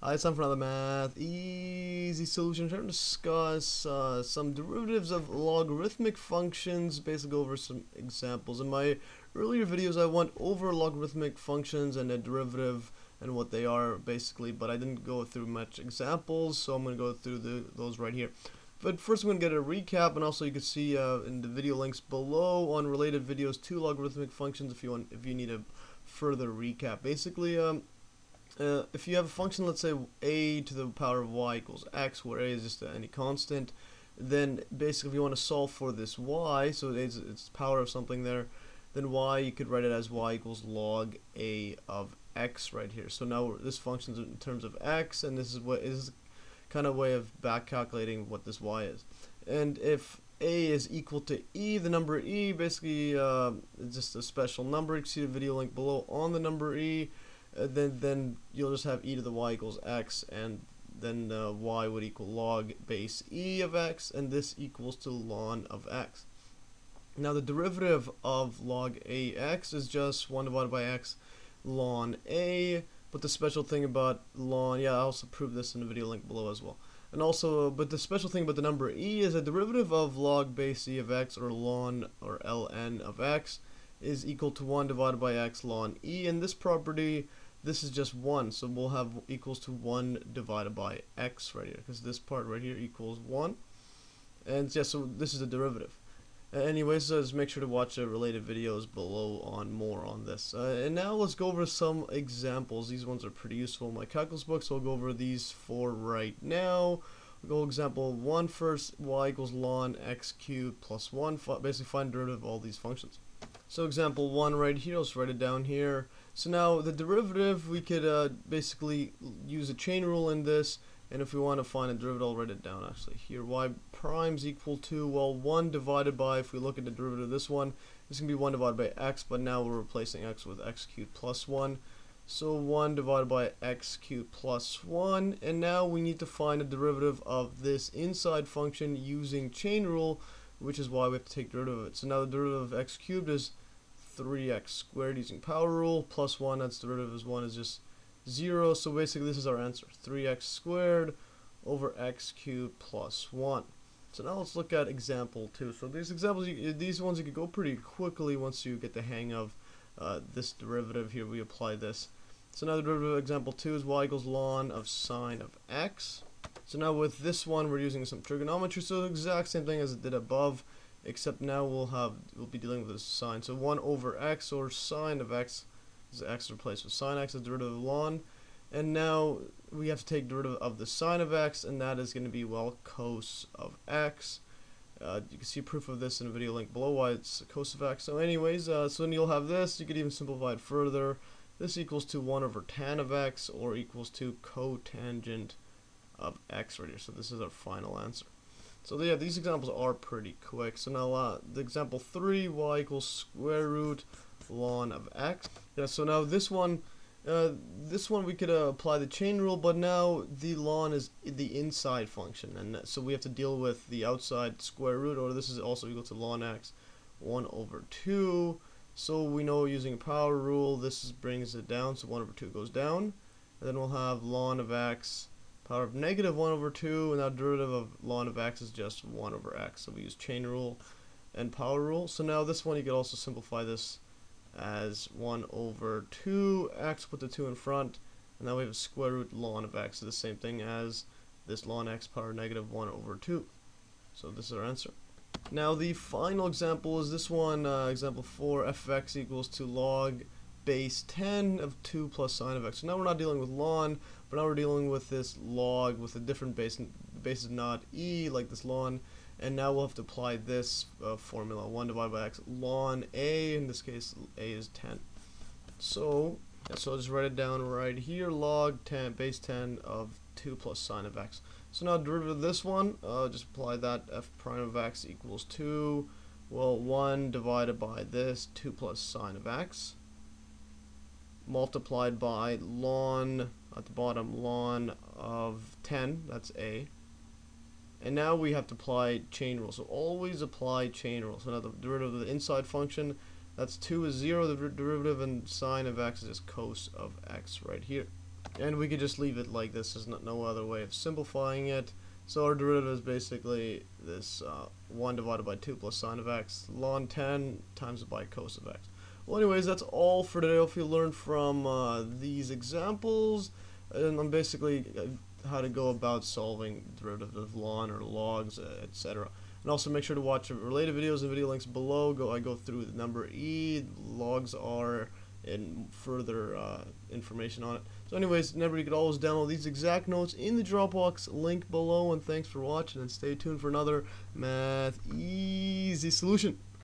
Hi, it's time for another math easy solution. I'm trying to discuss some derivatives of logarithmic functions. Basically, go over some examples. In my earlier videos, I went over logarithmic functions and a derivative and what they are, basically, but I didn't go through much examples, so I'm going to go through those right here. But first, I'm going to get a recap, and also you can see in the video links below on related videos to logarithmic functions if you need a further recap. Basically, if you have a function, let's say a to the power of y equals x, where a is just any constant, then basically if you want to solve for this y, so it's the power of something there, then y, you could write it as y equals log a of x right here. So now this function's in terms of x, and this is kind of way of back calculating what this y is. And if a is equal to e, the number e basically is just a special number. You can see the video link below on the number e. Then you'll just have e to the y equals x, and then y would equal log base e of x, and this equals to ln of x. Now the derivative of log ax is just 1 divided by x ln a, but the special thing about ln, I also proved this in the video link below as well. And also, but the special thing about the number e is a derivative of log base e of x, or ln or ln of x, is equal to 1 divided by x ln e, and this property, this is just 1, so we'll have equals to 1 divided by x right here, because this part right here equals 1. And yeah, so this is the derivative. Anyways, just make sure to watch the related videos below on more on this. And now let's go over some examples. These ones are pretty useful in my calculus book, so I'll go over these 4 right now. We'll go example 1 first. Y equals ln x cubed plus 1. Basically find the derivative of all these functions. So example 1 right here, let's write it down here. So now the derivative, we could basically use a chain rule in this, and if we want to find a derivative, I'll write it down actually here. Y prime is equal to, well, 1 divided by, if we look at the derivative of this one, this can be 1 divided by x, but now we're replacing x with x cubed plus 1. So 1 divided by x cubed plus 1, and now we need to find a derivative of this inside function using chain rule, which is why we have to take derivative of it. So now the derivative of x cubed is 3x squared using power rule, plus 1, that's derivative of 1 is just 0, so basically this is our answer, 3x squared over x cubed plus 1. So now let's look at example 2. So these examples, these ones you could go pretty quickly once you get the hang of this derivative here. We apply this. So now the derivative of example 2 is y equals ln of sine of x. So now with this one we're using some trigonometry, so the exact same thing as it did above, except now we'll be dealing with a sine. So 1 over x, or sine of x, is x replaced with sine x, is derivative of ln, and now we have to take derivative of the sine of x, and that is going to be, well, cos of x. You can see proof of this in a video link below why it's cos of x. So anyways, so then you'll have this, you could even simplify it further. This equals to 1 over tan of x, or equals to cotangent of x right here. So this is our final answer. So yeah, these examples are pretty quick. So now the example 3, y equals square root ln of x. Yeah, so now this one we could apply the chain rule, but now the ln is the inside function, and so we have to deal with the outside square root, or this is also equal to ln x 1 over 2. So we know using a power rule, this brings it down, so 1 over 2 goes down, and then we'll have ln of x power of negative 1 over 2, and now derivative of ln of x is just 1 over x. So we use chain rule and power rule. So now this one you could also simplify this as 1 over 2x, put the 2 in front, and now we have a square root ln of x, so the same thing as this ln x power negative 1 over 2. So this is our answer. Now the final example is this one, example 4, f of x equals to log base 10 of 2 plus sine of x. So now we're not dealing with ln, but now we're dealing with this log with a different base. The base is not e, like this ln, and now we'll have to apply this formula, 1 divided by x ln a, in this case a is 10. So I'll just write it down right here, log 10 base 10 of 2 plus sine of x. So now derivative of this one, just apply that, f prime of x equals 2, well, 1 divided by this 2 plus sine of x, multiplied by ln, at the bottom, ln of 10, that's a. And now we have to apply chain rule. So always apply chain rule. So now the derivative of the inside function, that's 2 is 0, the derivative, and sine of x is just cos of x right here. And we could just leave it like this. There's no other way of simplifying it. So our derivative is basically this 1 divided by 2 plus sine of x ln 10 times by cos of x. Well, anyways, that's all for today. I hope you learned from these examples, and basically how to go about solving derivative of ln or logs, etc. And also make sure to watch related videos and video links below. I go through the number e, logs r, and further information on it. So anyways, remember you could always download these exact notes in the Dropbox link below, and thanks for watching, and stay tuned for another Math Easy solution.